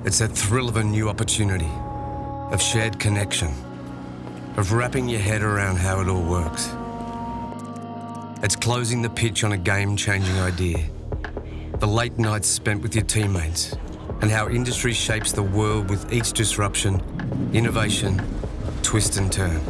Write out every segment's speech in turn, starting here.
It's that thrill of a new opportunity, of shared connection, of wrapping your head around how it all works. It's closing the pitch on a game-changing idea, the late nights spent with your teammates, and how industry shapes the world with each disruption, innovation, twist and turn.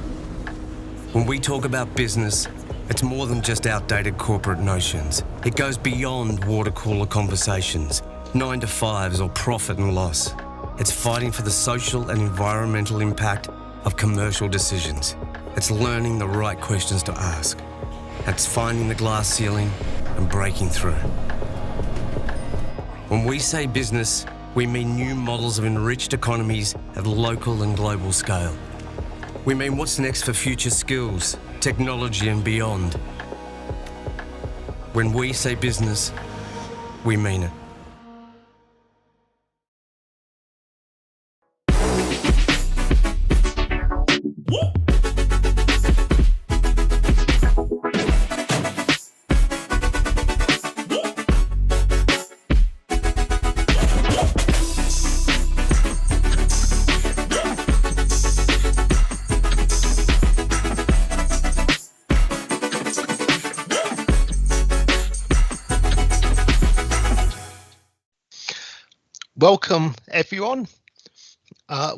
When we talk about business, it's more than just outdated corporate notions. It goes beyond water cooler conversations, 9 to 5s or profit and loss. It's fighting for the social and environmental impact of commercial decisions. It's learning the right questions to ask. It's finding the glass ceiling and breaking through. When we say business, we mean new models of enriched economies at local and global scale. We mean what's next for future skills, technology and beyond. When we say business, we mean it. Welcome, everyone.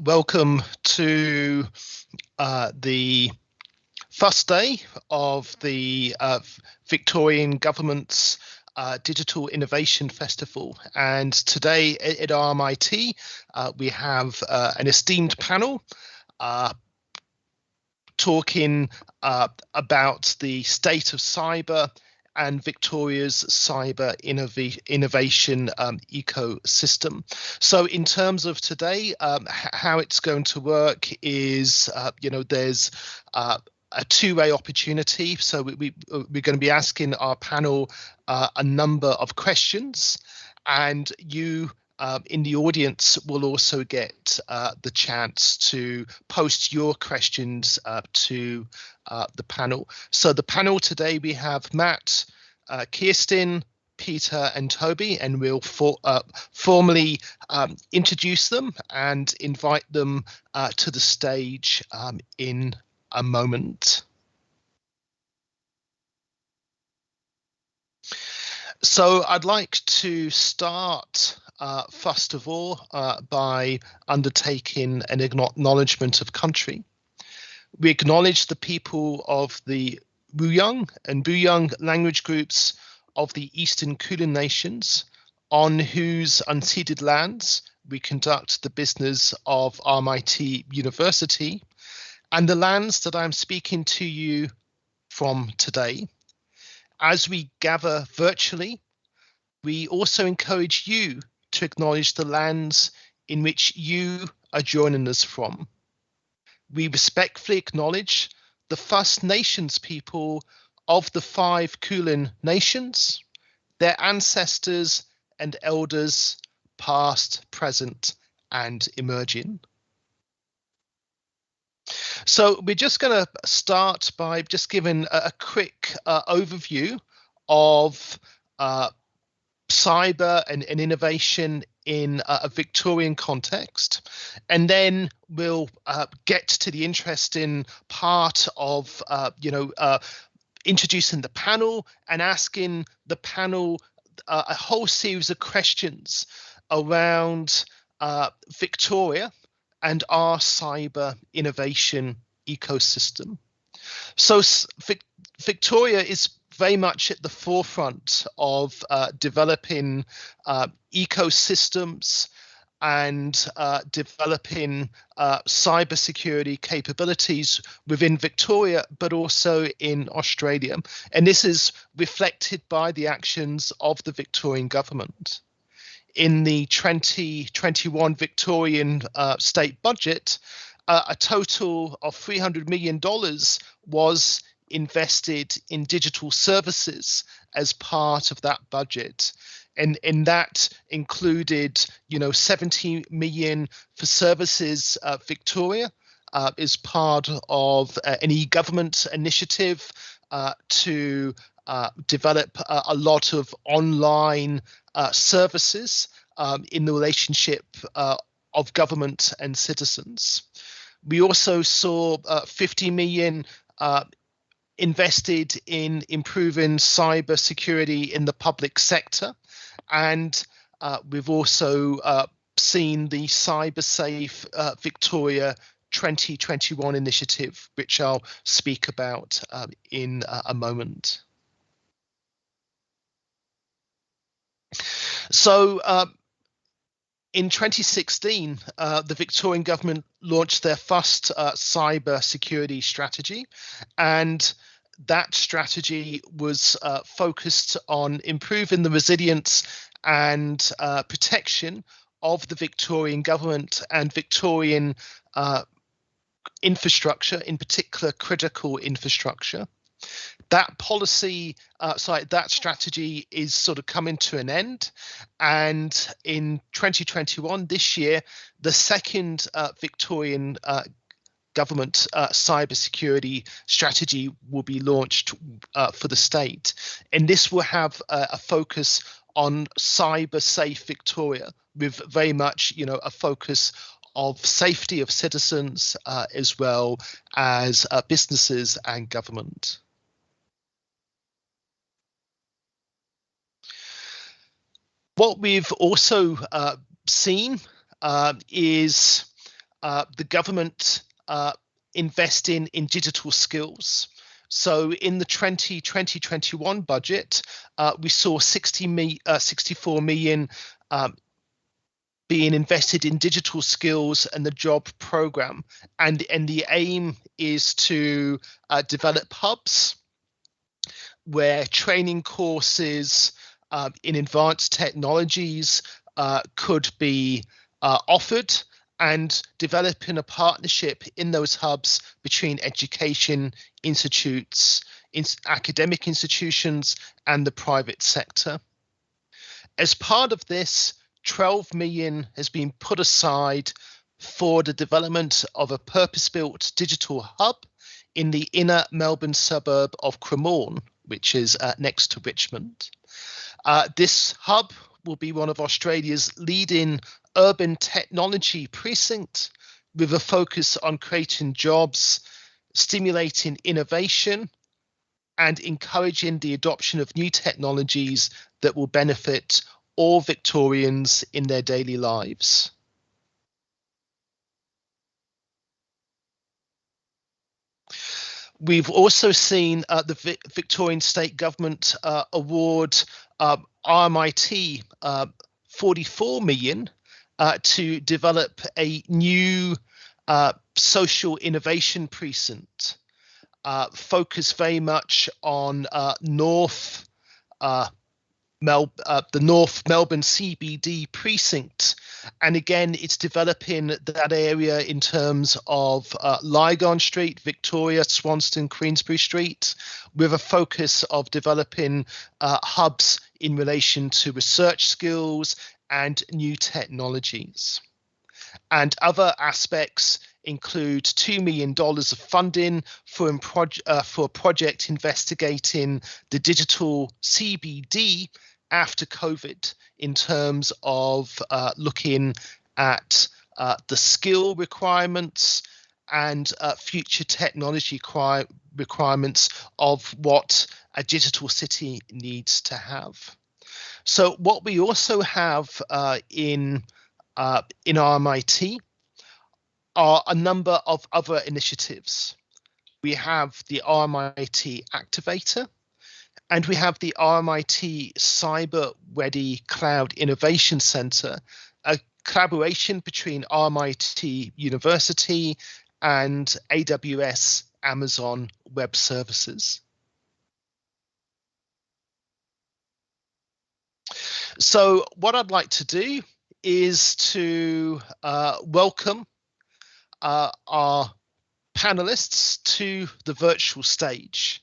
Welcome to the first day of the Victorian Government's Digital Innovation Festival. And today at RMIT, we have an esteemed panel talking about the state of cyber and Victoria's cyber innovation ecosystem. So in terms of today, how it's going to work is, there's a two-way opportunity. So we're going to be asking our panel a number of questions, and you in the audience will also get the chance to post your questions to the panel. So the panel today, we have Matt, Kirstin, Peter and Toby, and we'll formally introduce them and invite them to the stage in a moment. So I'd like to start first of all by undertaking an acknowledgement of country. We acknowledge the people of the Wuyang and Buyang language groups of the Eastern Kulin Nations, on whose unceded lands we conduct the business of RMIT University, and the lands that I'm speaking to you from today. As we gather virtually, we also encourage you to acknowledge the lands in which you are joining us from. We respectfully acknowledge the First Nations people of the 5 Kulin nations, their ancestors and elders, past, present, and emerging. So we're just going to start by just giving a quick overview of cyber and innovation in a Victorian context, and then we'll get to the interesting part of introducing the panel and asking the panel a whole series of questions around Victoria and our cyber innovation ecosystem. So Victoria is very much at the forefront of developing ecosystems and developing cybersecurity capabilities within Victoria, but also in Australia. And this is reflected by the actions of the Victorian government. In the 2021 Victorian state budget, a total of $300 million was invested in digital services as part of that budget, and that included 70 million for services. Victoria is part of an e-government initiative to develop a lot of online services in the relationship of government and citizens. We also saw 50 million invested in improving cyber security in the public sector, and we've also seen the Cyber Safe Victoria 2021 initiative, which I'll speak about in a moment. So in 2016, the Victorian government launched their first cyber security strategy, and that strategy was focused on improving the resilience and protection of the Victorian government and Victorian infrastructure, in particular critical infrastructure. That policy, that strategy is sort of coming to an end, and in 2021, this year, the second Victorian government cybersecurity strategy will be launched for the state, and this will have a focus on cyber safe Victoria, with very much, a focus of safety of citizens as well as businesses and government. What we've also seen is the government investing in digital skills. So in the 2021 budget, we saw 64 million being invested in digital skills and the job program, and the aim is to develop hubs where training courses in advanced technologies could be offered, and developing a partnership in those hubs between education institutes, academic institutions, and the private sector. As part of this, 12 million has been put aside for the development of a purpose-built digital hub in the inner Melbourne suburb of Cremorne, which is next to Richmond. This hub will be one of Australia's leading urban technology precinct, with a focus on creating jobs, stimulating innovation, and encouraging the adoption of new technologies that will benefit all Victorians in their daily lives. We've also seen the Victorian state government award RMIT 44 million to develop a new social innovation precinct, focused very much on the North Melbourne CBD precinct. And again, it's developing that area in terms of Lygon Street, Victoria, Swanston, Queensbury Street, with a focus of developing hubs in relation to research skills and new technologies. And other aspects include $2 million of funding for a project investigating the digital CBD after COVID, in terms of looking at the skill requirements and future technology requirements of what a digital city needs to have. So what we also have in RMIT are a number of other initiatives. We have the RMIT Activator, and we have the RMIT Cyber Ready Cloud Innovation Centre, a collaboration between RMIT University and AWS Amazon Web Services. So what I'd like to do is to welcome our panelists to the virtual stage.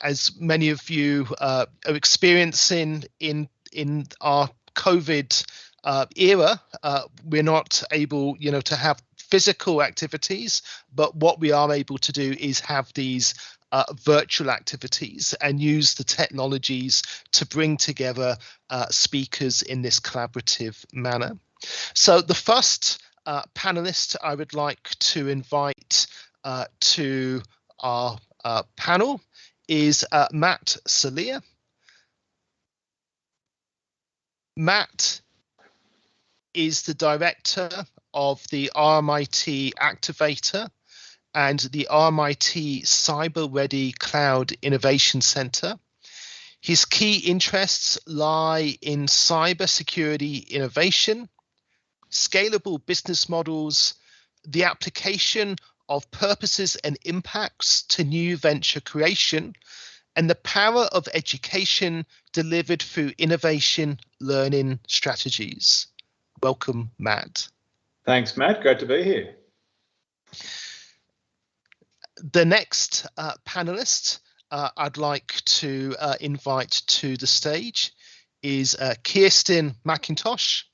As many of you are experiencing in our COVID era, we're not able, to have physical activities, but what we are able to do is have these virtual activities and use the technologies to bring together speakers in this collaborative manner. So the first panelist I would like to invite to our panel is Matt Salier. Matt is the director of the RMIT Activator and the RMIT Cyber Ready Cloud Innovation Center. His key interests lie in cybersecurity innovation, scalable business models, the application of purposes and impacts to new venture creation, and the power of education delivered through innovation learning strategies. Welcome, Matt. Thanks, Matt. Great to be here. The next panelist I'd like to invite to the stage is Kirstin McIntosh.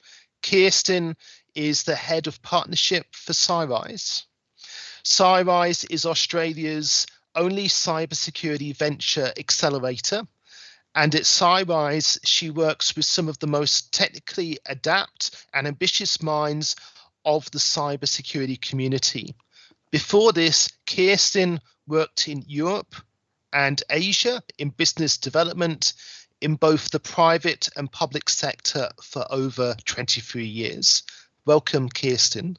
Kirstin is the head of partnership for CyRise. CyRise is Australia's only cybersecurity venture accelerator, and at CyRise she works with some of the most technically adept and ambitious minds of the cybersecurity community. Before this, Kirstin worked in Europe and Asia in business development in both the private and public sector for over 23 years. Welcome, Kirstin.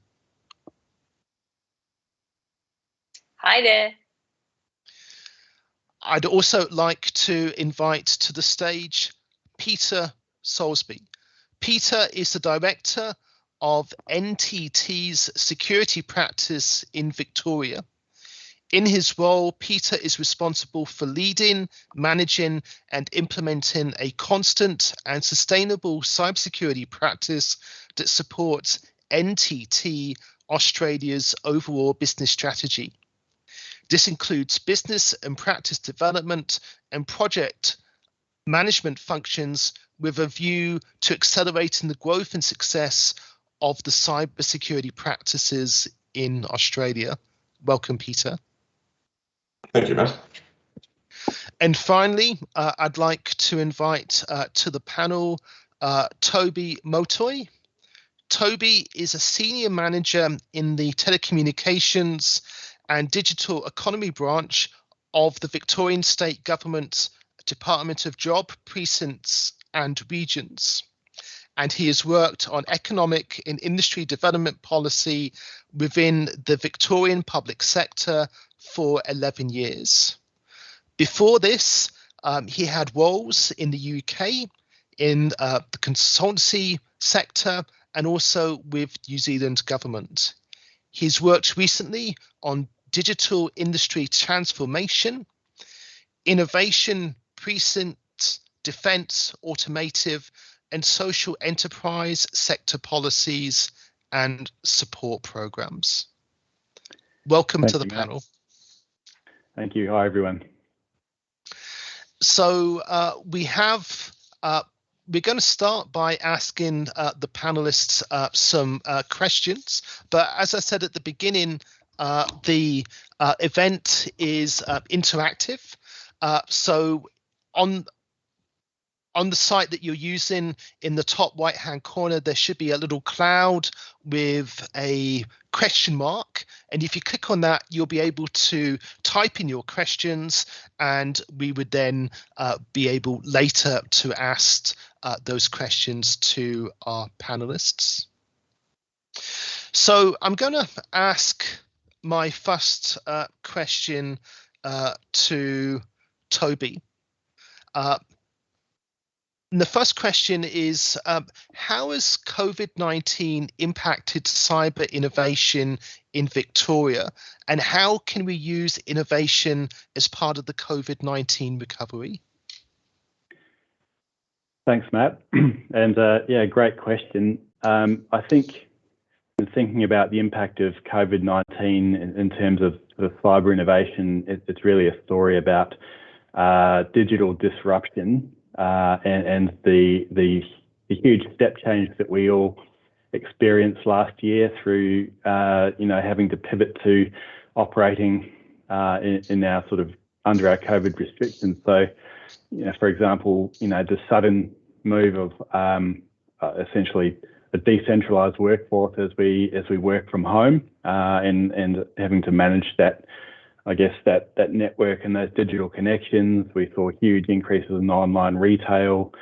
Hi there. I'd also like to invite to the stage Peter Soulsby. Peter is the director of NTT's security practice in Victoria. In his role, Peter is responsible for leading, managing, and implementing a constant and sustainable cybersecurity practice that supports NTT Australia's overall business strategy. This includes business and practice development and project management functions with a view to accelerating the growth and success of the cybersecurity practices in Australia. Welcome, Peter. Thank you, Matt. And finally, I'd like to invite to the panel Toby Motoi. Toby is a senior manager in the telecommunications and digital economy branch of the Victorian State Government Department of Job, Precincts and Regions. And he has worked on economic and industry development policy within the Victorian public sector for 11 years. Before this, he had roles in the UK in the consultancy sector and also with New Zealand government. He's worked recently on digital industry transformation, innovation, precinct, defence, automotive, and social enterprise sector policies and support programs. Welcome to the panel. Thank you. Hi, everyone. So we're going to start by asking the panelists some questions. But as I said at the beginning, the event is interactive. So on the site that you're using, in the top right hand corner, there should be a little cloud with a question mark. And if you click on that, you'll be able to type in your questions, and we would then be able later to ask those questions to our panelists. So I'm going to ask my first question to Toby. And the first question is, how has COVID-19 impacted cyber innovation in Victoria, and how can we use innovation as part of the COVID-19 recovery? Thanks, Matt. And yeah, great question. I think in thinking about the impact of COVID-19 in terms of the cyber innovation, it's really a story about digital disruption and the huge step change that we all experienced last year through having to pivot to operating in our sort of under our COVID restrictions. So, for example, the sudden move of essentially a decentralised workforce as we work from home and having to manage that, I guess, that network and those digital connections. We saw huge increases in online retail.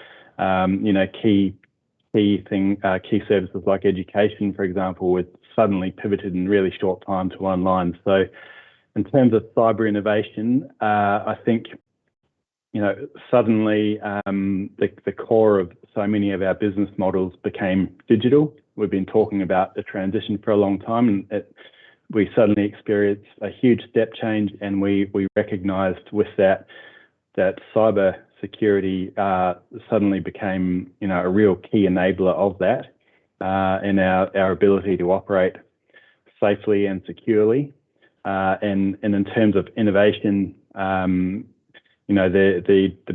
Key services like education, for example, were suddenly pivoted in really short time to online. So in terms of cyber innovation, I think, suddenly the core of so many of our business models became digital. We've been talking about the transition for a long time, and we suddenly experienced a huge step change, and we recognised with that cyber security suddenly became, a real key enabler of that and our ability to operate safely and securely. And in terms of innovation, the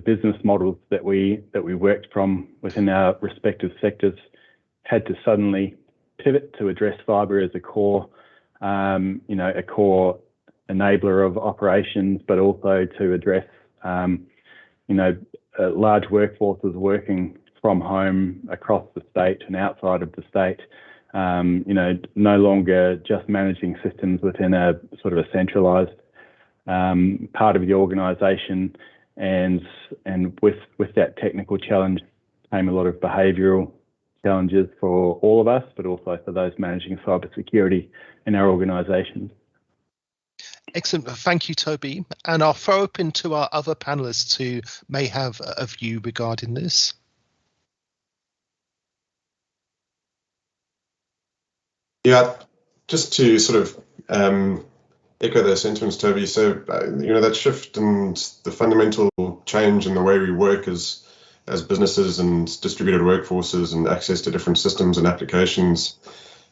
business models that we worked from within our respective sectors had to suddenly pivot to address cyber as a core enabler of operations, but also to address large workforces working from home across the state and outside of the state. No longer just managing systems within a sort of a centralised part of the organisation, and with that technical challenge came a lot of behavioural challenges for all of us, but also for those managing cybersecurity in our organisations. Excellent. Thank you, Toby. And I'll throw open to our other panelists who may have a view regarding this. Yeah, just to sort of echo those sentiments, Toby. So, that shift and the fundamental change in the way we work as businesses and distributed workforces and access to different systems and applications.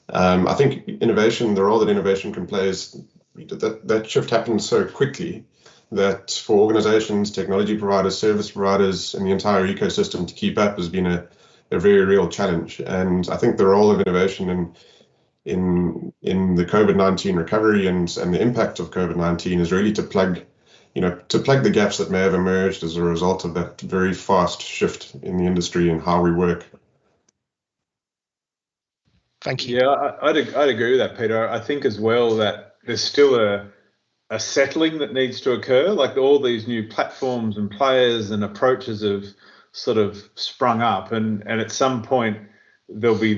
I think the role that innovation can play is that shift happens so quickly that for organizations, technology providers, service providers, and the entire ecosystem to keep up has been a very real challenge. And I think the role of innovation in the COVID-19 recovery and the impact of COVID-19 is really to plug the gaps that may have emerged as a result of that very fast shift in the industry and how we work. Thank you. Yeah, I'd agree with that, Peter. I think as well that there's still a settling that needs to occur. Like all these new platforms and players and approaches have sort of sprung up, and at some point there'll be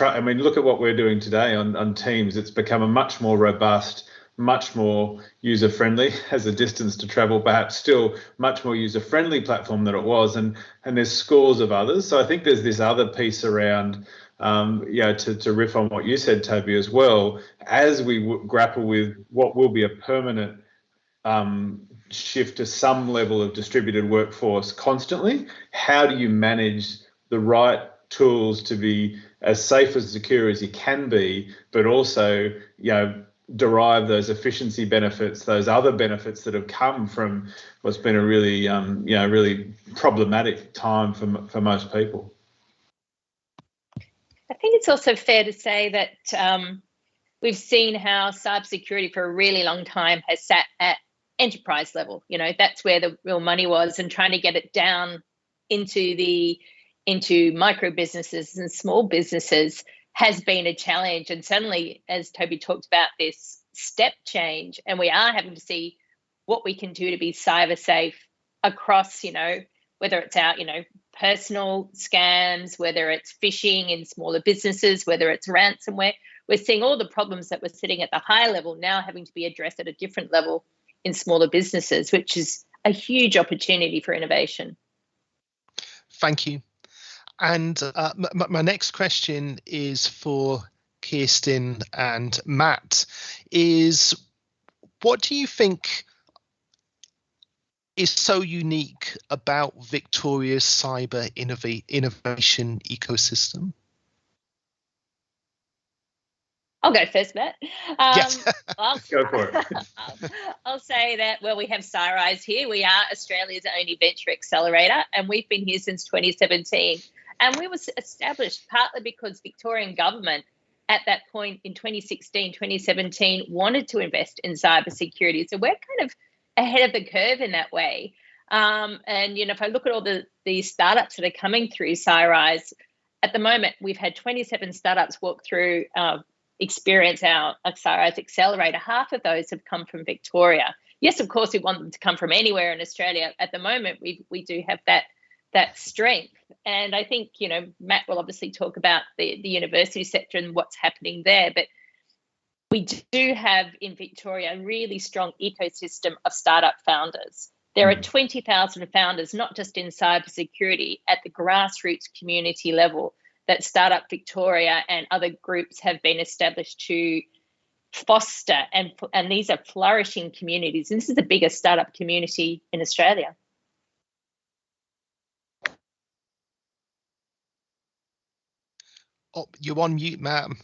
I mean, look at what we're doing today on Teams. It's become a much more robust, much more user-friendly, has a distance to travel, perhaps still much more user-friendly platform than it was, and there's scores of others. So I think there's this other piece around, to riff on what you said, Toby, as well, as we grapple with what will be a permanent shift to some level of distributed workforce constantly. How do you manage the right tools to be as safe and secure as you can be, but also, derive those efficiency benefits, those other benefits that have come from what's been a really, really problematic time for most people. I think it's also fair to say that we've seen how cybersecurity for a really long time has sat at enterprise level. That's where the real money was, and trying to get it down into micro businesses and small businesses has been a challenge. And certainly, as Toby talked about, this step change, and we are having to see what we can do to be cyber safe across, whether it's our, personal scams, whether it's phishing in smaller businesses, whether it's ransomware. We're seeing all the problems that were sitting at the high level now having to be addressed at a different level in smaller businesses, which is a huge opportunity for innovation. Thank you. And my next question is for Kirstin and Matt. What do you think is so unique about Victoria's cyber innovation ecosystem? I'll go first, Matt. Yes. Go for it. I'll say that, we have CyRise here. We are Australia's only venture accelerator, and we've been here since 2017. And we were established partly because Victorian government at that point in 2016, 2017 wanted to invest in cybersecurity. So we're kind of ahead of the curve in that way. And, you know, if I look at all these startups that are coming through CyRise, at the moment, we've had 27 startups walk through experience our CyRise Accelerator. Half of those have come from Victoria. Yes, of course, we want them to come from anywhere in Australia. At the moment, we do have that strength. And I think, you know, Matt will obviously talk about the university sector and what's happening there. But we do have in Victoria a really strong ecosystem of startup founders. There are 20,000 founders, not just in cybersecurity, at the grassroots community level that Startup Victoria and other groups have been established to foster, and these are flourishing communities. And this is the biggest startup community in Australia. Oh, you're on mute, ma'am.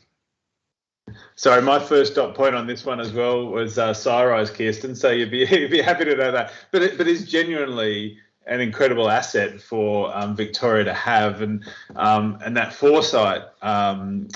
Sorry, my first dot point on this one as well was CyRise, Kirstin. So you'd be happy to know that. But it's genuinely an incredible asset for Victoria to have, and that foresight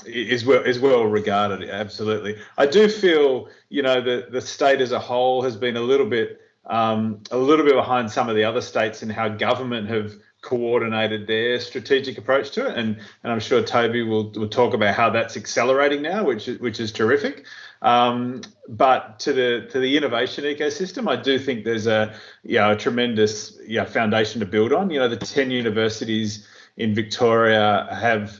is well regarded. Absolutely, I do feel, you know, the state as a whole has been a little bit behind some of the other states in how government have coordinated their strategic approach to it, and I'm sure Toby will talk about how that's accelerating now, which is terrific. But to the innovation ecosystem, I do think there's a tremendous foundation to build on. You know, the 10 universities in Victoria have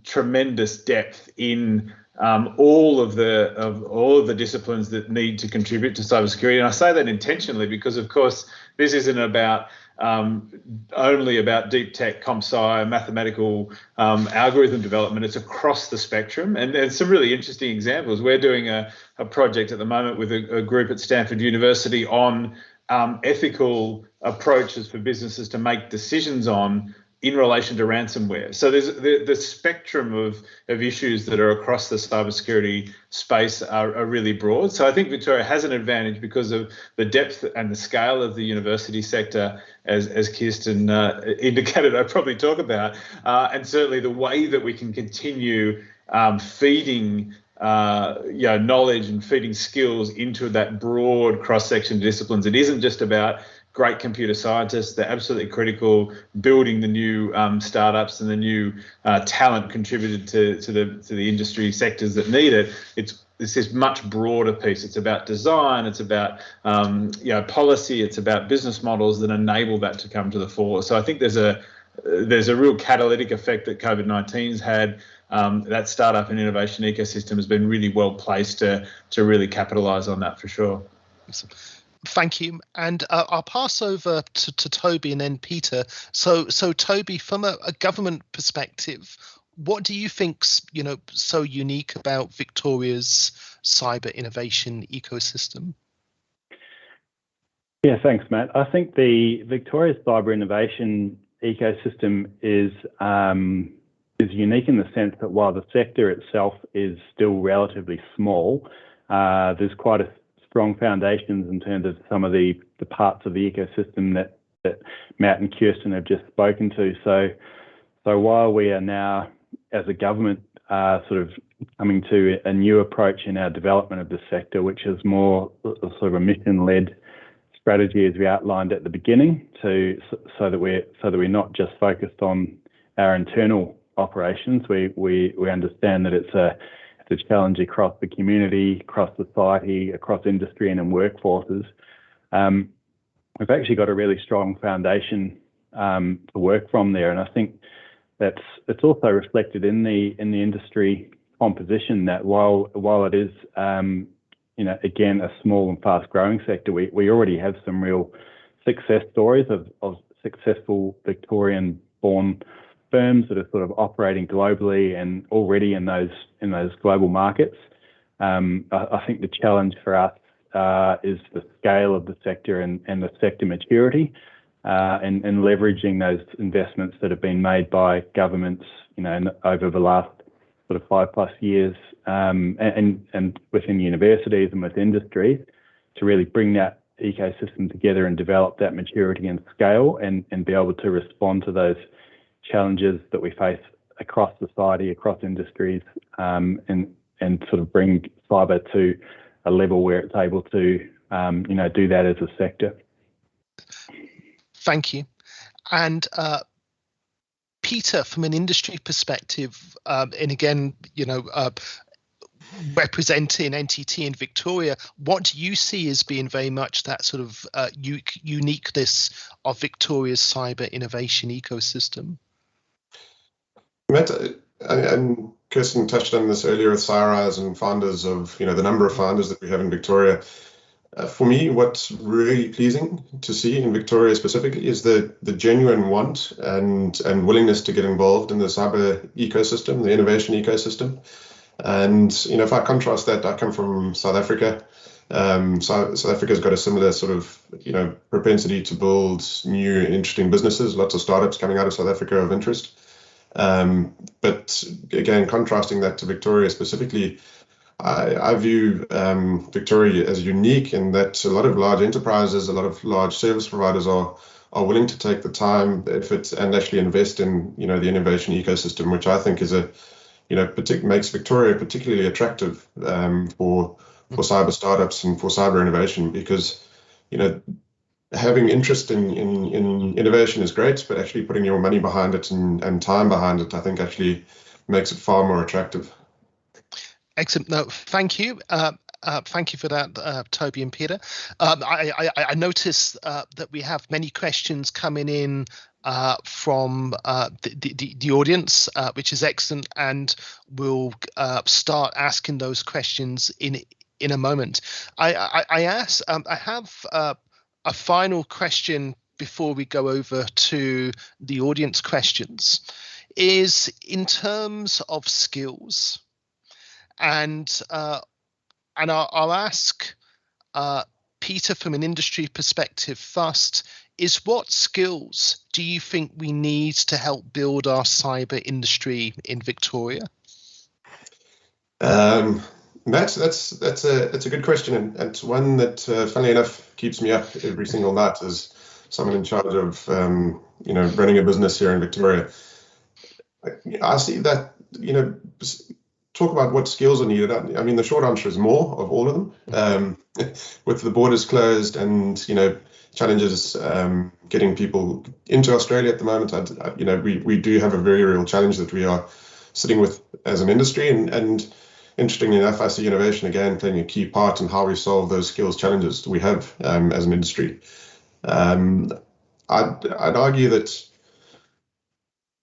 tremendous depth in all of the disciplines that need to contribute to cybersecurity. And I say that intentionally because, of course, this isn't about only about deep tech, comp sci, mathematical algorithm development. It's across the spectrum, and there's some really interesting examples. We're doing a project at the moment with a group at Stanford University on ethical approaches for businesses to make decisions on in relation to ransomware. So there's the spectrum of issues that are across the cybersecurity space are really broad. So I think Victoria has an advantage because of the depth and the scale of the university sector, as Kirstin indicated I'd probably talk about, and certainly the way that we can continue feeding knowledge and feeding skills into that broad cross-section of disciplines. It isn't just about great computer scientists. They're absolutely critical, building the new startups and the new talent contributed to the industry sectors that need it. It's this much broader piece. It's about design. It's about policy. It's about business models that enable that to come to the fore. So I think there's a real catalytic effect that COVID-19's had. That startup and innovation ecosystem has been really well placed to really capitalise on that for sure. Awesome. Thank you, and I'll pass over to Toby and then Peter. So Toby, from a government perspective, what do you think's so unique about Victoria's cyber innovation ecosystem? Yeah, thanks, Matt. I think the Victoria's cyber innovation ecosystem is unique in the sense that while the sector itself is still relatively small, there's quite a strong foundations in terms of some of the parts of the ecosystem that Matt and Kirstin have just spoken to. So while we are now, as a government, sort of coming to a new approach in our development of the sector, which is more sort of a mission-led strategy, as we outlined at the beginning, so that we're not just focused on our internal operations. We understand that it's a challenge across the community, across society, across industry and in workforces. We've actually got a really strong foundation to work from there, and I think it's also reflected in the industry composition that while it is again a small and fast growing sector, we already have some real success stories of successful Victorian born firms that are sort of operating globally and already in those global markets. I think the challenge for us is the scale of the sector and the sector maturity, and leveraging those investments that have been made by governments, over the last sort of 5+ years, and within universities and with industry, to really bring that ecosystem together and develop that maturity and scale, and be able to respond to those challenges that we face across society, across industries, and sort of bring cyber to a level where it's able to do that as a sector. Thank you. And Peter, from an industry perspective, and again, representing NTT in Victoria, what do you see as being very much that sort of uniqueness of Victoria's cyber innovation ecosystem? Matt, and Kirstin touched on this earlier with CyRise and founders of, the number of founders that we have in Victoria. For me, what's really pleasing to see in Victoria specifically is the genuine want and willingness to get involved in the cyber ecosystem, the innovation ecosystem. And, if I contrast that, I come from South Africa. South Africa's got a similar sort of, propensity to build new interesting businesses, lots of startups coming out of South Africa of interest. But again, contrasting that to Victoria specifically, I view Victoria as unique in that a lot of large enterprises, a lot of large service providers are willing to take the time, the effort, and actually invest in the innovation ecosystem, which I think is makes Victoria particularly attractive for cyber startups and for cyber innovation, because having interest in innovation is great, but actually putting your money behind it and time behind it, I think actually makes it far more attractive. Excellent. No, thank you. Thank you for that, Toby and Peter. I noticed that we have many questions coming in from the audience, which is excellent, and we'll start asking those questions in a moment. I have a final question before we go over to the audience questions, is in terms of skills. And I'll ask Peter from an industry perspective first, is what skills do you think we need to help build our cyber industry in Victoria? Matt, that's a good question, and it's one that, funnily enough, keeps me up every single night as someone in charge of running a business here in Victoria. I see that talk about what skills are needed. I mean, the short answer is more of all of them. With the borders closed and challenges getting people into Australia at the moment, we do have a very real challenge that we are sitting with as an industry, and interestingly enough, I see innovation again playing a key part in how we solve those skills challenges that we have as an industry. I'd argue that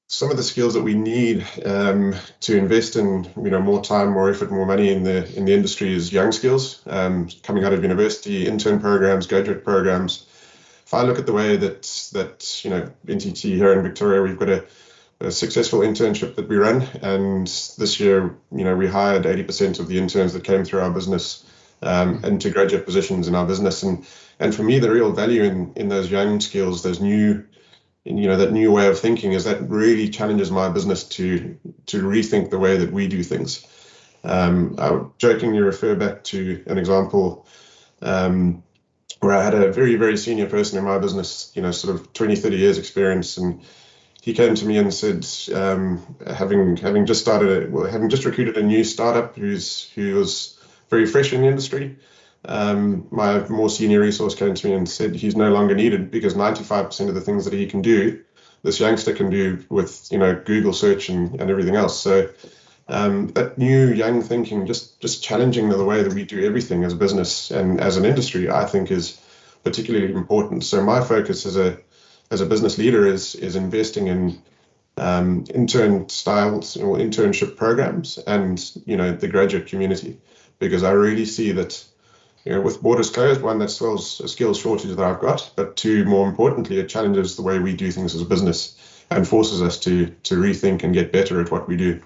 some of the skills that we need to invest in, more time, more effort, more money in the industry is young skills coming out of university, intern programs, graduate programs. If I look at the way that NTT here in Victoria, we've got a successful internship that we run, and this year, we hired 80% of the interns that came through our business into graduate positions in our business, and for me, the real value in those young skills, those new, that new way of thinking, is that really challenges my business to rethink the way that we do things. I would jokingly refer back to an example where I had a very, very senior person in my business, sort of 20, 30 years experience, and he came to me and said, having just recruited a new startup who was very fresh in the industry, my more senior resource came to me and said he's no longer needed because 95% of the things that he can do, this youngster can do with Google search and everything else. So that new young thinking, just challenging the way that we do everything as a business and as an industry, I think is particularly important. So my focus as a business leader is investing in intern styles or internship programs and the graduate community, because I really see that with borders closed, one, that solves a skills shortage that I've got, but two, more importantly, it challenges the way we do things as a business and forces us to rethink and get better at what we do.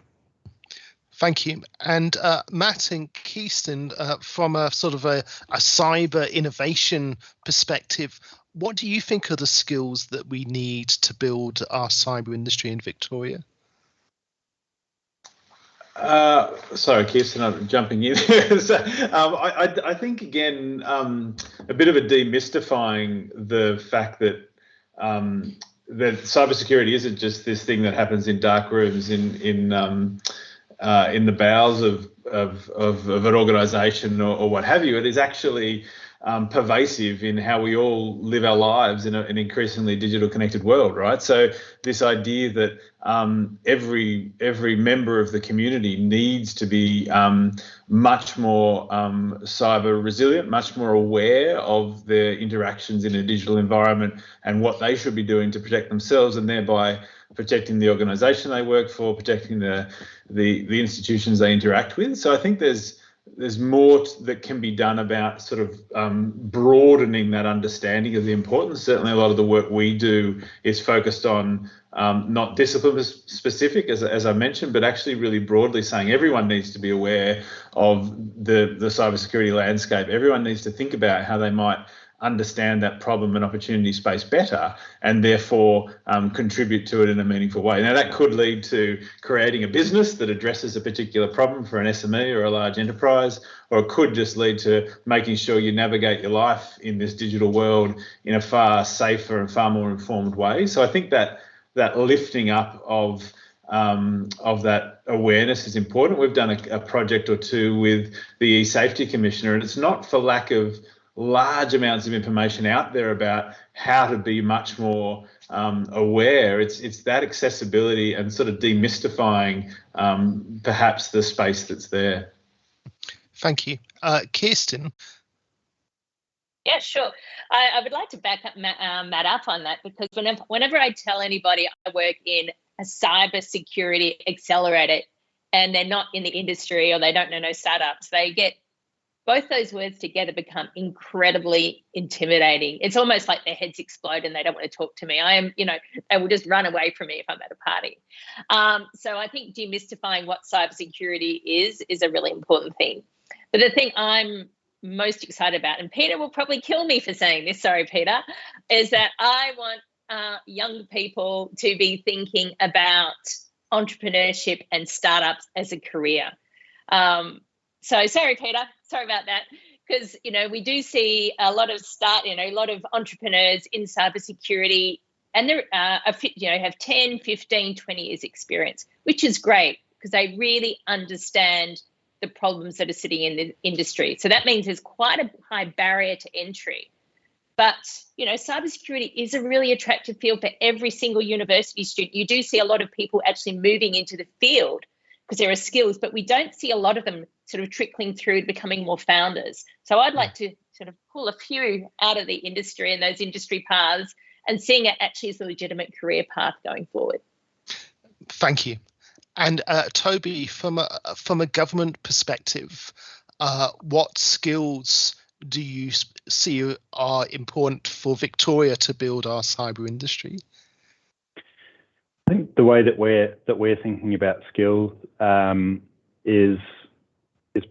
Thank you. And Matt and Kirstin, from a sort of a cyber innovation perspective, what do you think are the skills that we need to build our cyber industry in Victoria? Sorry, Kirstin, I'm jumping in. So, I think, again, a bit of a demystifying the fact that that cybersecurity isn't just this thing that happens in dark rooms in the bowels of an organisation or what have you. It is actually pervasive in how we all live our lives in an increasingly digital connected world, right? So this idea that every member of the community needs to be much more cyber resilient, much more aware of their interactions in a digital environment and what they should be doing to protect themselves, and thereby protecting the organisation they work for, protecting the institutions they interact with. So I think there's more that can be done about sort of broadening that understanding of the importance. Certainly a lot of the work we do is focused on not discipline specific, as I mentioned, but actually really broadly saying everyone needs to be aware of the cybersecurity landscape. Everyone needs to think about how they might understand that problem and opportunity space better, and therefore contribute to it in a meaningful way. Now, that could lead to creating a business that addresses a particular problem for an SME or a large enterprise, or it could just lead to making sure you navigate your life in this digital world in a far safer and far more informed way. So I think that lifting up of that awareness is important. We've done a project or two with the E-Safety Commissioner, and it's not for lack of large amounts of information out there about how to be much more aware. It's that accessibility and sort of demystifying perhaps the space that's there. Thank you. Kirstin? Yeah, sure. I would like to back up Matt up on that, because whenever I tell anybody I work in a cyber security accelerator and they're not in the industry or they don't know no startups, they get both those words together become incredibly intimidating. It's almost like their heads explode and they don't want to talk to me. They will just run away from me if I'm at a party. So I think demystifying what cybersecurity is a really important thing. But the thing I'm most excited about, and Peter will probably kill me for saying this, sorry, Peter, is that I want young people to be thinking about entrepreneurship and startups as a career. So sorry, Peter, sorry about that, because we do see a lot of entrepreneurs in cybersecurity, and they have 10, 15, 20 years experience, which is great because they really understand the problems that are sitting in the industry. So that means there's quite a high barrier to entry. But cybersecurity is a really attractive field for every single university student. You do see a lot of people actually moving into the field because there are skills, but we don't see a lot of them sort of trickling through to becoming more founders. So I'd like to sort of pull a few out of the industry and those industry paths and seeing it actually as a legitimate career path going forward. Thank you. And Toby, from a government perspective, what skills do you see are important for Victoria to build our cyber industry? I think the way that we're thinking about skills is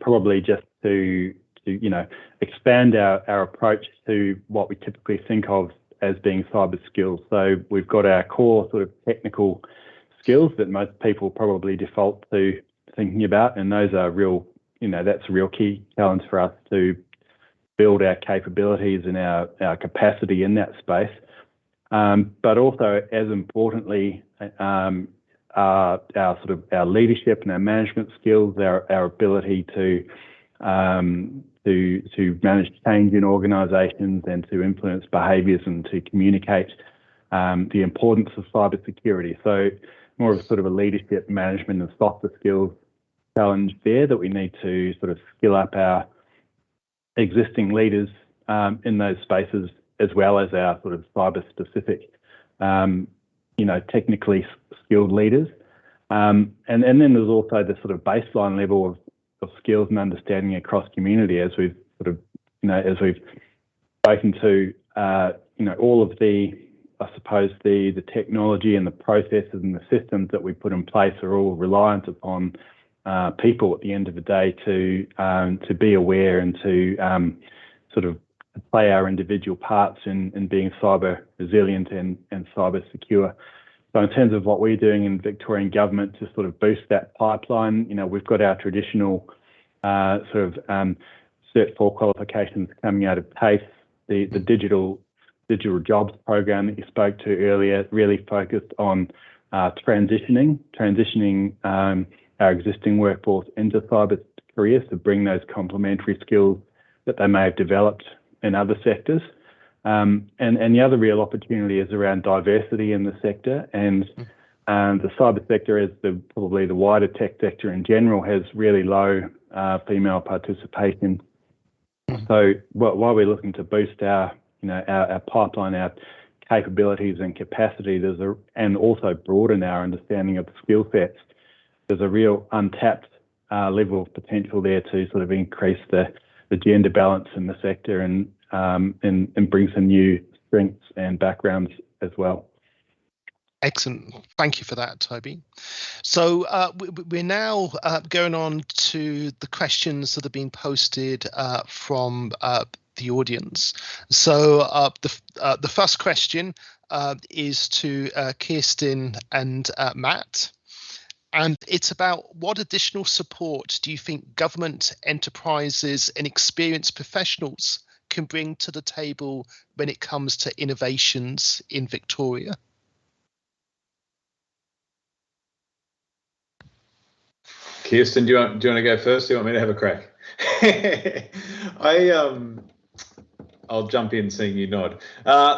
probably just to expand our approach to what we typically think of as being cyber skills. So we've got our core sort of technical skills that most people probably default to thinking about, and those are that's a real key challenge for us to build our capabilities and our capacity in that space. But also, as importantly, our leadership and our management skills, our ability to manage change in organisations and to influence behaviours and to communicate the importance of cybersecurity. So more of sort of a leadership, management and softer skills challenge there that we need to sort of skill up our existing leaders in those spaces, as well as our sort of cyber specific, technically skilled leaders. And then there's also the sort of baseline level of skills and understanding across community, as we've sort of, as we've spoken to, all of the, I suppose, the technology and the processes and the systems that we put in place are all reliant upon people at the end of the day to be aware and to sort of play our individual parts in being cyber resilient and cyber secure. So in terms of what we're doing in Victorian government to sort of boost that pipeline, we've got our traditional Cert 4 qualifications coming out of TAFE, the digital jobs program that you spoke to earlier, really focused on transitioning our existing workforce into cyber careers to bring those complementary skills that they may have developed in other sectors. And the other real opportunity is around diversity in the sector, and the cyber sector, as probably the wider tech sector in general, has really low female participation. So while we're looking to boost our pipeline, our capabilities and capacity, and also broaden our understanding of the skill sets, there's a real untapped level of potential there to sort of increase the gender balance in the sector and bring some new strengths and backgrounds as well. Excellent. Thank you for that, Toby. So we're now going on to the questions that have been posted from the audience. So the first question is to Kirstin and Matt. And it's about what additional support do you think government, enterprises and experienced professionals can bring to the table when it comes to innovations in Victoria? Kirstin, do you want to go first? Do you want me to have a crack? I'll jump in seeing you nod.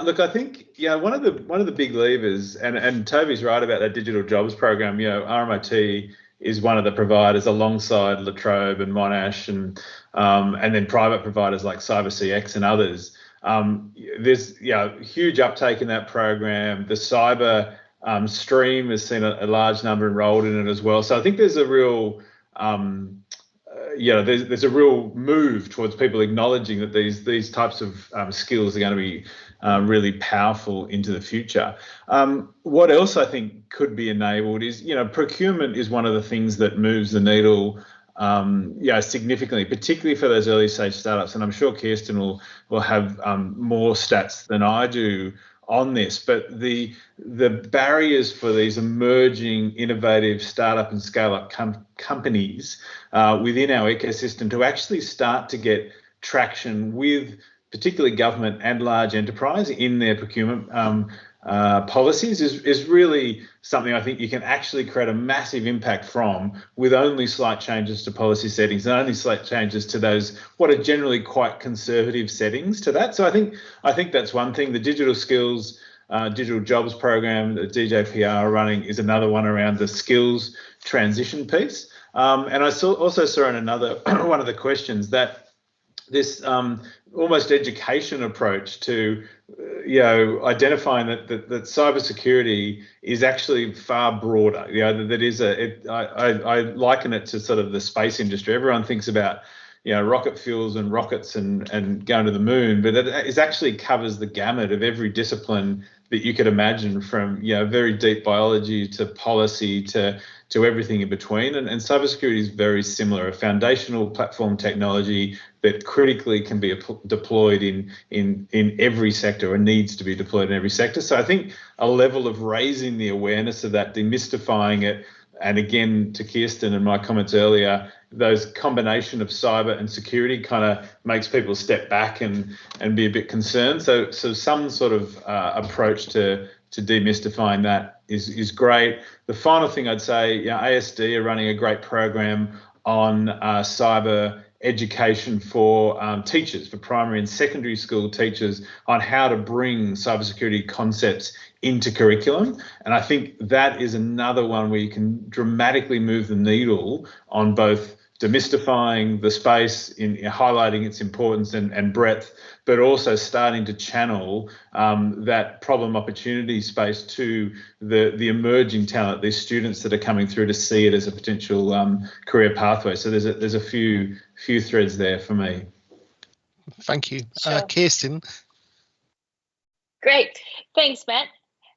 Look, I think one of the big levers, and Toby's right about that digital jobs program. RMIT is one of the providers alongside La Trobe and Monash, and then private providers like CyberCX and others. There's huge uptake in that program. The cyber stream has seen a large number enrolled in it as well. So I think there's a real there's a real move towards people acknowledging that these types of skills are going to be really powerful into the future. What else I think could be enabled is, procurement is one of the things that moves the needle significantly, particularly for those early stage startups. And I'm sure Kirstin will have more stats than I do on this, but the barriers for these emerging innovative startup and scale up companies within our ecosystem to actually start to get traction with particularly government and large enterprise in their procurement policies is really something I think you can actually create a massive impact from with only slight changes to policy settings and only slight changes to those what are generally quite conservative settings to that. So I think that's one thing. The digital skills, digital jobs program that DJPR are running is another one around the skills transition piece. And I also saw in another one of the questions that this almost education approach to identifying that cybersecurity is actually far broader. I liken it to sort of the space industry. Everyone thinks about rocket fuels and rockets and going to the moon, but it actually covers the gamut of every discipline that you could imagine, from very deep biology to policy to everything in between. And cybersecurity is very similar, a foundational platform technology that critically can be deployed in every sector, or needs to be deployed in every sector. So I think a level of raising the awareness of that, demystifying it, and again, to Kirstin and my comments earlier, those combination of cyber and security kind of makes people step back and be a bit concerned. So some sort of approach to demystifying that is great. The final thing I'd say, ASD are running a great program on cyber education for teachers, for primary and secondary school teachers, on how to bring cybersecurity concepts into curriculum. And I think that is another one where you can dramatically move the needle on both demystifying the space, in highlighting its importance and breadth, but also starting to channel that problem opportunity space to the emerging talent, these students that are coming through, to see it as a potential career pathway. So there's a few threads there for me. Thank you. Sure. Kirstin. Great. Thanks, Matt.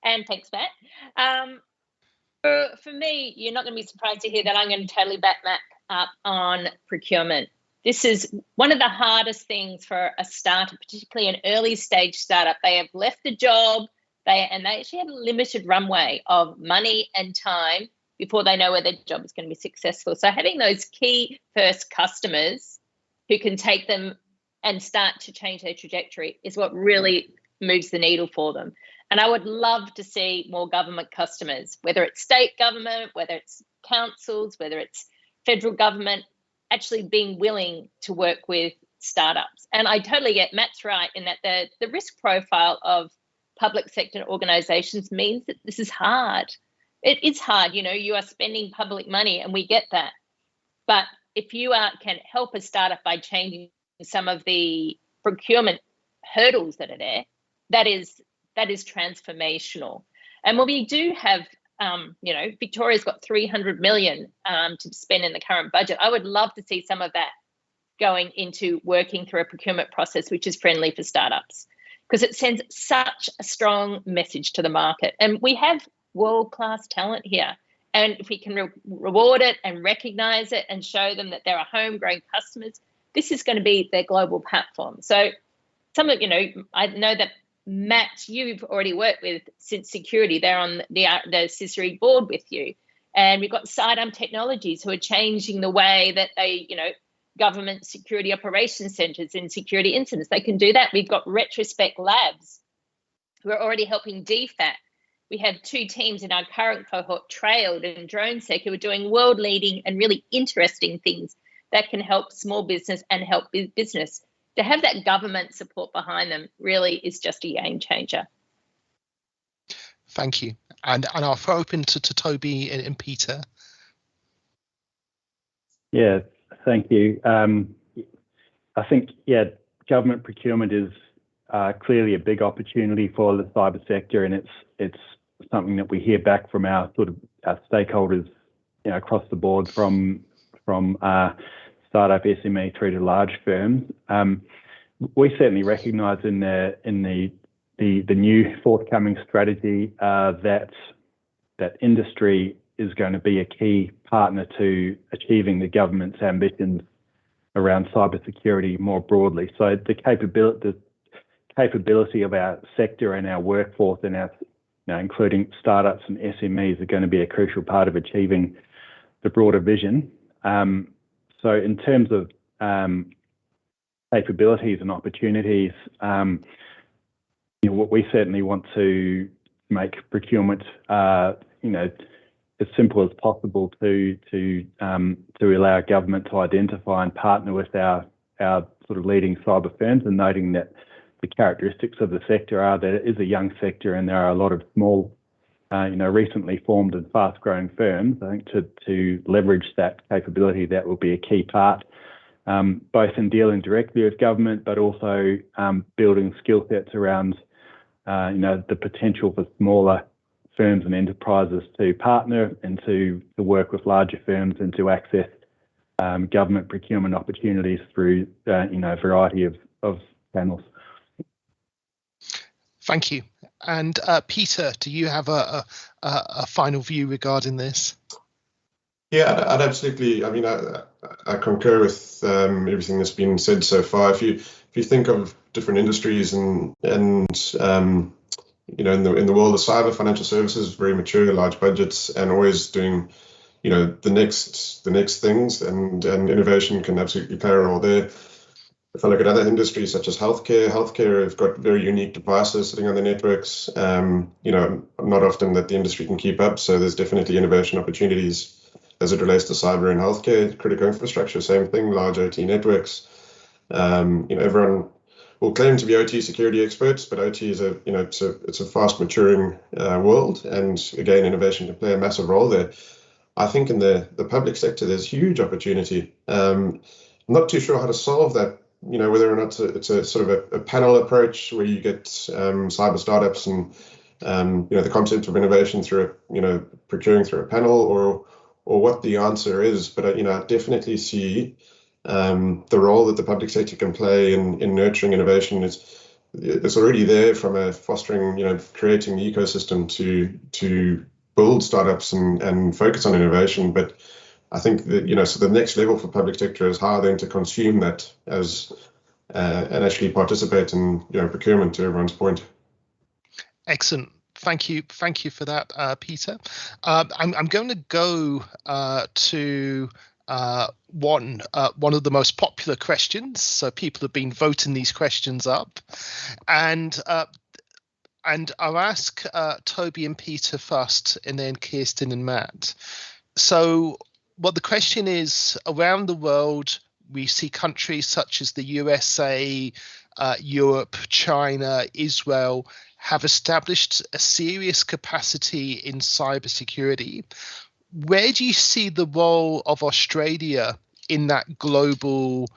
And thanks, Matt. For me, you're not going to be surprised to hear that I'm going to totally back Matt up on procurement. This is one of the hardest things for a startup, particularly an early stage startup. They have left the job, they actually have a limited runway of money and time before they know whether their job is going to be successful. So having those key first customers who can take them and start to change their trajectory is what really moves the needle for them. And I would love to see more government customers, whether it's state government, whether it's councils, whether it's federal government, actually being willing to work with startups. And I totally get Matt's right in that the risk profile of public sector organizations means that this is hard. It is hard, you are spending public money, and we get that. But if you can help a startup by changing some of the procurement hurdles that are there, that is transformational. And when we do have, Victoria's got 300 million to spend in the current budget. I would love to see some of that going into working through a procurement process which is friendly for startups, because it sends such a strong message to the market. And we have world-class talent here. And if we can reward it and recognize it and show them that there are homegrown customers, this is going to be their global platform. So some of, I know that Matt, you've already worked with Since Security. They're on the CISRE board with you. And we've got Sidearm Technologies who are changing the way that they, government security operations centers in security incidents. They can do that. We've got Retrospect Labs who are already helping DFAT. We have 2 teams in our current cohort, Trailed and DroneSec, who are doing world-leading and really interesting things that can help small business and help business. To have that government support behind them really is just a game changer. Thank you. And I'll throw open to Toby and Peter. Yeah, thank you. I think, government procurement is clearly a big opportunity for the cyber sector, and it's something that we hear back from our stakeholders, across the board, from startup SME through to large firms. We certainly recognise in the new forthcoming strategy that industry is going to be a key partner to achieving the government's ambitions around cybersecurity more broadly. So the capability of our sector and our workforce and our, including startups and SMEs, are going to be a crucial part of achieving the broader vision. So in terms of capabilities and opportunities, we certainly want to make procurement, as simple as possible to allow government to identify and partner with our sort of leading cyber firms, and noting that the characteristics of the sector are that it is a young sector and there are a lot of small, recently formed and fast-growing firms. I think to leverage that capability, that will be a key part, both in dealing directly with government, but also building skill sets around, the potential for smaller firms and enterprises to partner and to work with larger firms and to access government procurement opportunities through, a variety of channels. Thank you. And Peter, do you have a final view regarding this? Yeah, I'd absolutely. I mean, I concur with everything that's been said so far. If you think of different industries and in the world of cyber, financial services, very mature, large budgets, and always doing, the next things, and innovation can absolutely play a role there. If I look at other industries such as healthcare have got very unique devices sitting on the networks. Not often that the industry can keep up. So there's definitely innovation opportunities as it relates to cyber and healthcare. Critical infrastructure, same thing, large OT networks. Everyone will claim to be OT security experts, but OT is it's a fast maturing world, and again, innovation can play a massive role there. I think in the public sector, there's huge opportunity. I'm not too sure how to solve that. Whether or not it's a sort of a panel approach where you get cyber startups and the concept of innovation through procuring through a panel, or what the answer is. But I definitely see the role that the public sector can play in nurturing innovation. It's already there from a fostering, creating the ecosystem to build startups and focus on innovation. But I think that, so the next level for public sector is how then to consume that as and actually participate in, procurement, to everyone's point. Excellent. Thank you for that, Peter. I'm going to go to one of the most popular questions. So people have been voting these questions up, and I'll ask Toby and Peter first, and then Kirstin and Matt. So, what the question is: around the world, we see countries such as the USA, Europe, China, Israel have established a serious capacity in cybersecurity. Where do you see the role of Australia in that global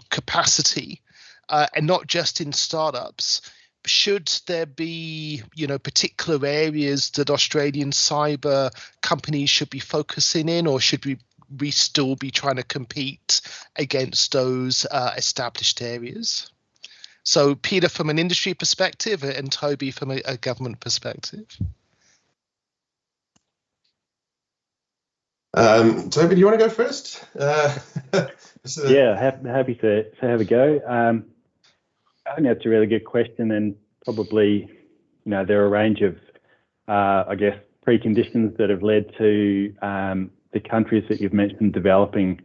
capacity, and not just in startups? Should there be, particular areas that Australian cyber companies should be focusing in, or should we still be trying to compete against those established areas? So, Peter, from an industry perspective, and Toby from a government perspective. Toby, do you want to go first? Yeah, happy to have a go. I think that's a really good question, and probably, there are a range of, preconditions that have led to the countries that you've mentioned developing,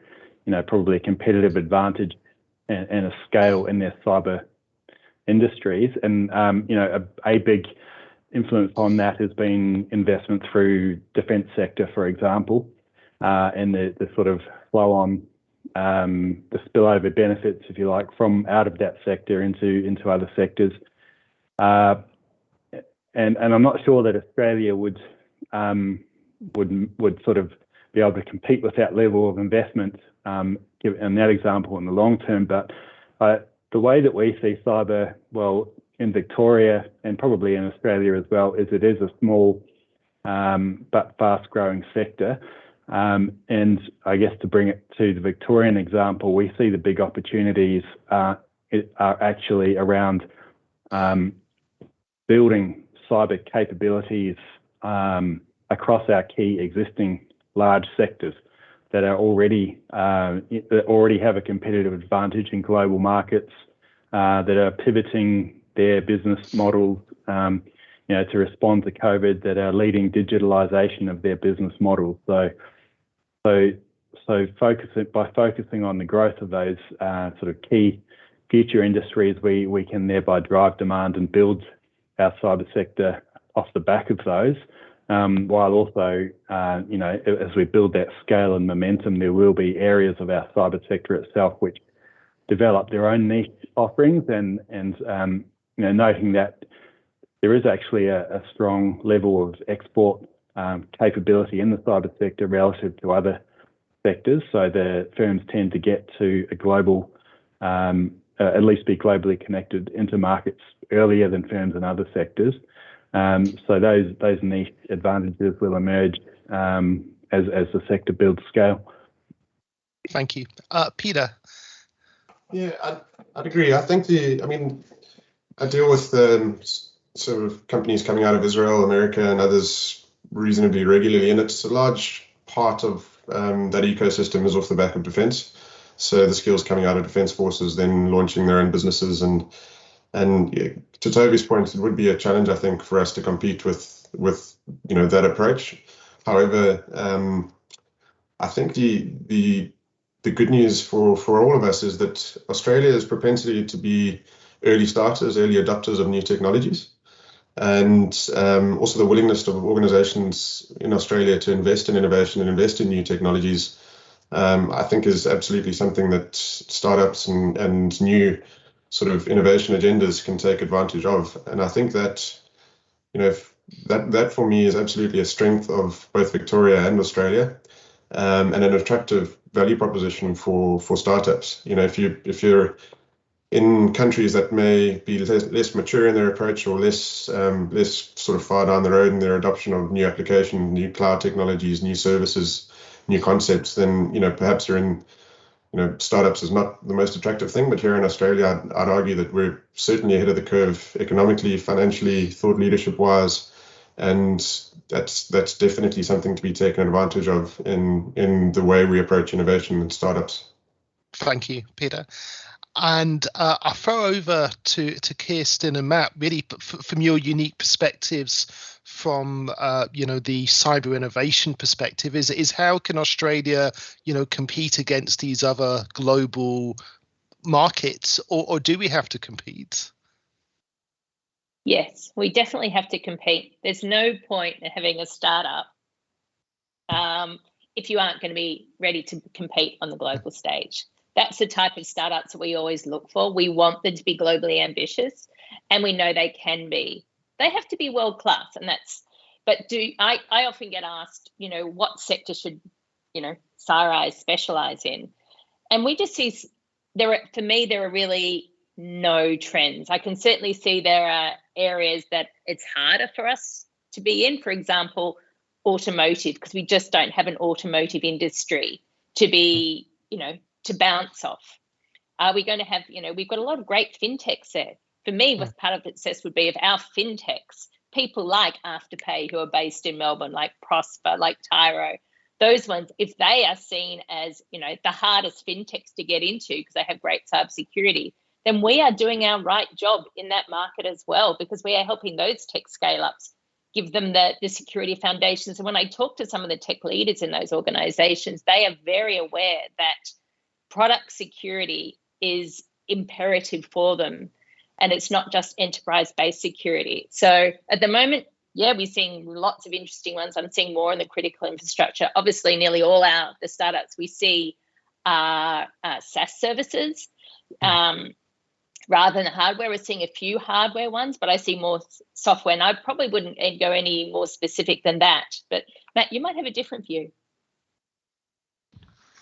probably a competitive advantage and a scale in their cyber industries. And, a big influence on that has been investment through defence sector, for example, and the sort of flow on the spillover benefits, if you like, from out of that sector into other sectors. And I'm not sure that Australia would sort of be able to compete with that level of investment in that example in the long term. But the way that we see cyber, well, in Victoria and probably in Australia as well, is it is a small but fast-growing sector. And I guess to bring it to the Victorian example, we see the big opportunities are actually around building cyber capabilities across our key existing large sectors that are already have a competitive advantage in global markets, that are pivoting their business models to respond to COVID, that are leading digitalisation of their business models. So focusing on the growth of those sort of key future industries, we can thereby drive demand and build our cyber sector off the back of those. While also, as we build that scale and momentum, there will be areas of our cyber sector itself which develop their own niche offerings, and noting that there is actually a strong level of export capability in the cyber sector relative to other sectors. So the firms tend to get to a global, at least be globally connected into markets earlier than firms in other sectors. So those niche advantages will emerge as the sector builds scale. Thank you. Peter? Yeah, I'd agree. I think I deal with sort of companies coming out of Israel, America, and others reasonably regularly, and it's a large part of that ecosystem is off the back of defence. So the skills coming out of defence forces then launching their own businesses, and to Toby's point, it would be a challenge, I think, for us to compete with that approach. However, I think the good news for all of us is that Australia's propensity to be early starters, early adopters of new technologies, and also the willingness of organisations in Australia to invest in innovation and invest in new technologies, I think is absolutely something that startups and new sort of innovation agendas can take advantage of. And I think that, that for me is absolutely a strength of both Victoria and Australia, and an attractive value proposition for startups. If you're in countries that may be less mature in their approach, or less sort of far down the road in their adoption of new applications, new cloud technologies, new services, new concepts, then perhaps you're in startups is not the most attractive thing. But here in Australia, I'd argue that we're certainly ahead of the curve economically, financially, thought leadership wise, and that's definitely something to be taken advantage of in the way we approach innovation and startups. Thank you, Peter. And I'll throw over to Kirstin and Matt, really from your unique perspectives from the cyber innovation perspective, is how can Australia compete against these other global markets, or do we have to compete? Yes, we definitely have to compete. There's no point in having a startup if you aren't going to be ready to compete on the global stage. That's the type of startups that we always look for. We want them to be globally ambitious, and we know they can be. They have to be world class, and that's. But I often get asked, what sector should, CyRise specialize in? And we just see there are really no trends. I can certainly see there are areas that it's harder for us to be in. For example, automotive, because we just don't have an automotive industry to be, to bounce off. Are we going to have, we've got a lot of great fintechs there. For me, what part of the success would be if our fintechs, people like Afterpay who are based in Melbourne, like Prosper, like Tyro, those ones, if they are seen as, the hardest fintechs to get into because they have great cybersecurity, then we are doing our right job in that market as well, because we are helping those tech scale-ups, give them the security foundations. And when I talk to some of the tech leaders in those organizations, they are very aware that product security is imperative for them. And it's not just enterprise-based security. So at the moment, we're seeing lots of interesting ones. I'm seeing more in the critical infrastructure. Obviously, nearly all the startups we see are SaaS services rather than hardware. We're seeing a few hardware ones, but I see more software. And I probably wouldn't go any more specific than that. But Matt, you might have a different view.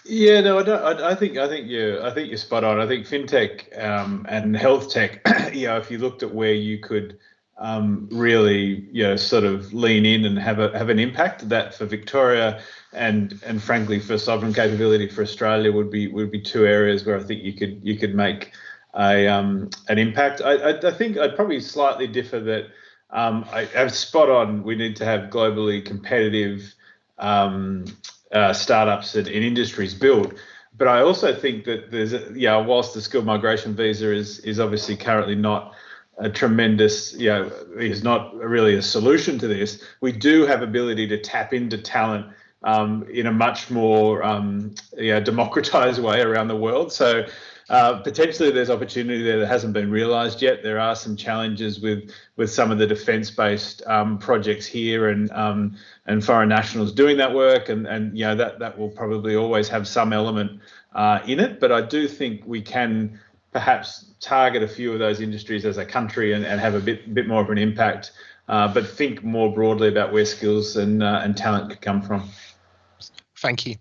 Yeah, no, I don't. I think you're spot on. I think fintech and health tech. If you looked at where you could really, sort of lean in and have an impact, that for Victoria and frankly for sovereign capability for Australia would be two areas where I think you could make an impact. I think I'd probably slightly differ that I'm spot on. We need to have globally competitive startups and industries built, but I also think that there's whilst the skilled migration visa is obviously currently not a tremendous, is not really a solution to this, we do have ability to tap into talent in a much more democratized way around the world. So potentially there's opportunity there that hasn't been realised yet. There are some challenges with some of the defence-based projects here and foreign nationals doing that work, and that will probably always have some element in it. But I do think we can perhaps target a few of those industries as a country and have a bit more of an impact, but think more broadly about where skills and talent could come from. Thank you.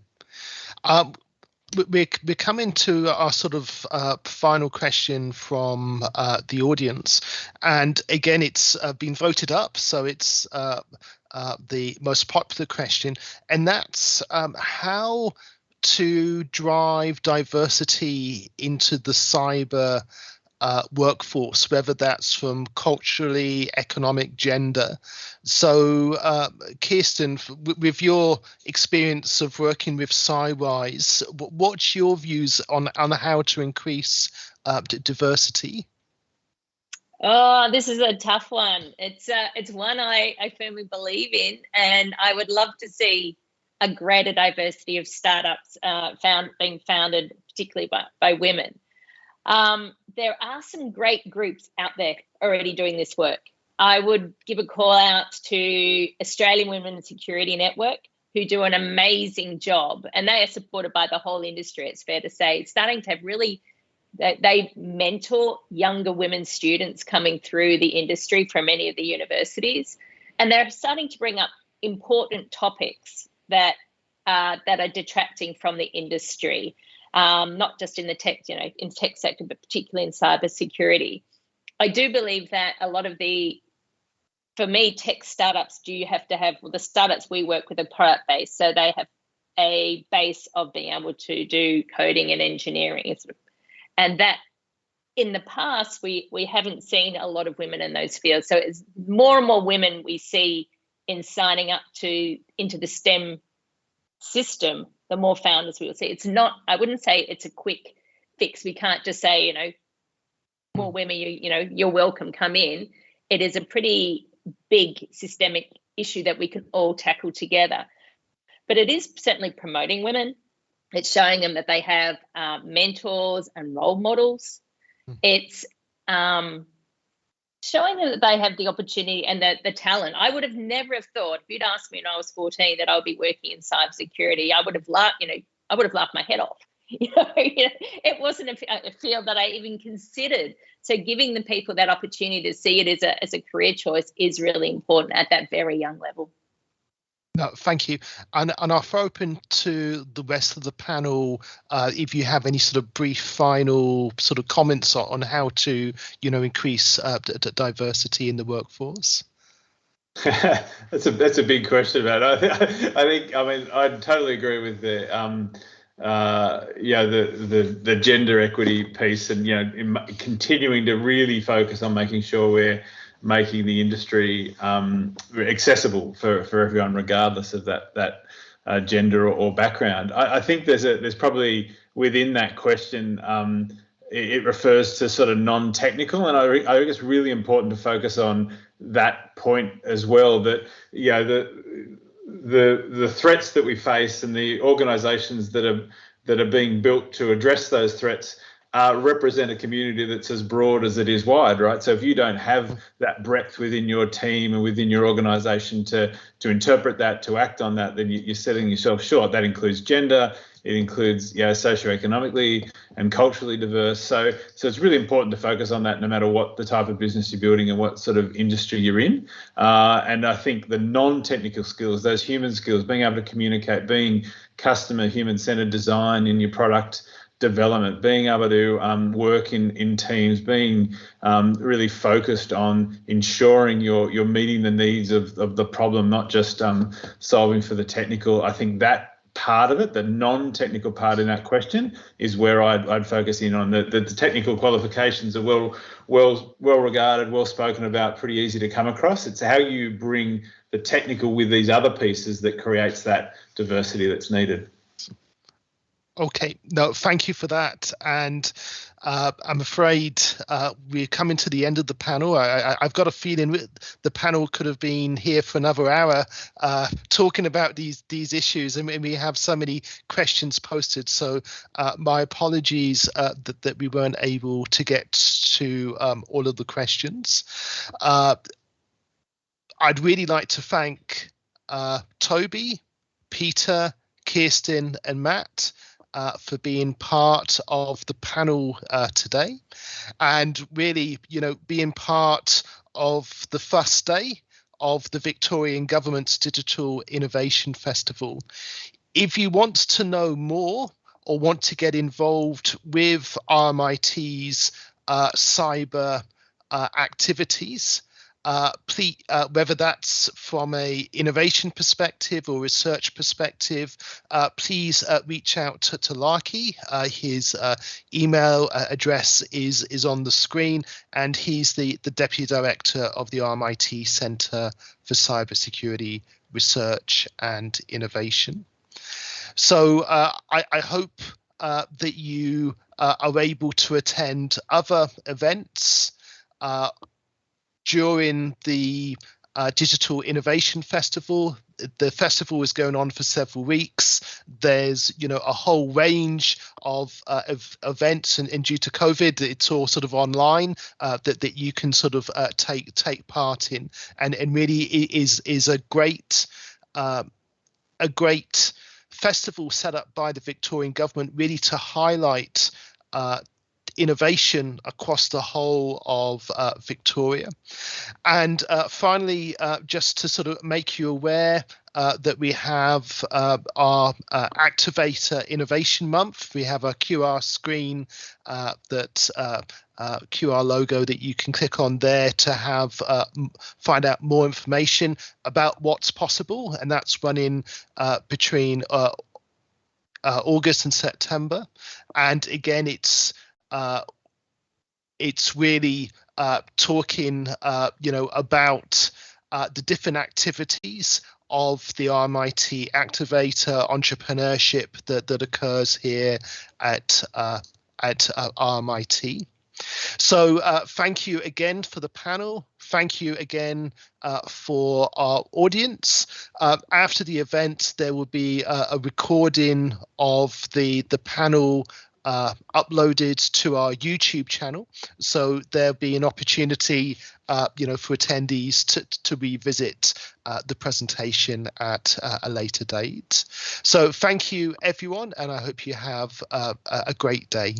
We're coming to our sort of final question from the audience, and again, it's been voted up, so it's the most popular question, and that's how to drive diversity into the cyber workforce, whether that's from culturally, economic, gender. So, Kirstin, with your experience of working with CyRise, what's your views on how to increase diversity? Oh, this is a tough one. It's one I firmly believe in, and I would love to see a greater diversity of startups being founded, particularly by women. There are some great groups out there already doing this work. I would give a call out to Australian Women in Security Network, who do an amazing job, and they are supported by the whole industry, it's fair to say. It's starting to have they mentor younger women students coming through the industry from many of the universities, and they're starting to bring up important topics that are detracting from the industry. Not just in the tech, in tech sector, but particularly in cybersecurity. I do believe that a lot of for me, tech startups the startups we work with are product based, so they have a base of being able to do coding and engineering, and that in the past we haven't seen a lot of women in those fields. So it's more and more women we see in signing up into the STEM system, the more founders we will see. It's not, I wouldn't say it's a quick fix. We can't just say, more women, you're welcome, come in. It is a pretty big systemic issue that we can all tackle together. But it is certainly promoting women. It's showing them that they have mentors and role models. It's Showing them that they have the opportunity and the talent. I would have never have thought, if you'd asked me when I was 14 that I would be working in cybersecurity, I would have laughed my head off. It wasn't a field that I even considered. So giving the people that opportunity to see it as a career choice is really important at that very young level. No, thank you. And I'll throw open to the rest of the panel if you have any sort of brief final sort of comments on how to, increase the diversity in the workforce. That's a big question, man. I totally agree with the gender equity piece, and continuing to really focus on making sure we're making the industry accessible for everyone, regardless of that gender or background. I think there's probably within that question, it refers to sort of non-technical, and I think it's really important to focus on that point as well. That the threats that we face and the organisations that are being built to address those threats represent a community that's as broad as it is wide, right? So if you don't have that breadth within your team and within your organisation to interpret that, to act on that, then you're setting yourself short. That includes gender, it includes socioeconomically and culturally diverse. So it's really important to focus on that no matter what the type of business you're building and what sort of industry you're in. And I think the non-technical skills, those human skills, being able to communicate, being customer human-centered design in your product development, being able to work in teams, being really focused on ensuring you're meeting the needs of the problem, not just solving for the technical. I think that part of it, the non-technical part in that question, is where I'd focus in on. The technical qualifications are well regarded, well spoken about, pretty easy to come across. It's how you bring the technical with these other pieces that creates that diversity that's needed. Okay, no, thank you for that. And I'm afraid we're coming to the end of the panel. I've got a feeling the panel could have been here for another hour talking about these issues, and we have so many questions posted. So my apologies that we weren't able to get to all of the questions. I'd really like to thank Toby, Peter, Kirstin, and Matt for being part of the panel today, and really, being part of the first day of the Victorian Government's Digital Innovation Festival. If you want to know more or want to get involved with RMIT's cyber activities, please, whether that's from a innovation perspective or research perspective, please reach out to Larky. His email address is on the screen, and he's the Deputy Director of the RMIT Centre for Cybersecurity Research and Innovation. So I hope that you are able to attend other events during the Digital Innovation Festival. The festival is going on for several weeks. There's, a whole range of events, and due to COVID, it's all sort of online that you can sort of take part in, and really is a great festival set up by the Victorian Government, really to highlight innovation across the whole of Victoria. And finally, just to sort of make you aware that we have our Activator Innovation Month. We have a QR screen QR logo that you can click on there to have find out more information about what's possible, and that's running between August and September. And again, it's really talking, about the different activities of the RMIT Activator entrepreneurship that occurs here at RMIT. So thank you again for the panel. Thank you again for our audience. After the event, there will be a recording of the panel uploaded to our YouTube channel, so there'll be an opportunity for attendees to revisit the presentation at a later date. So thank you everyone, and I hope you have a great day.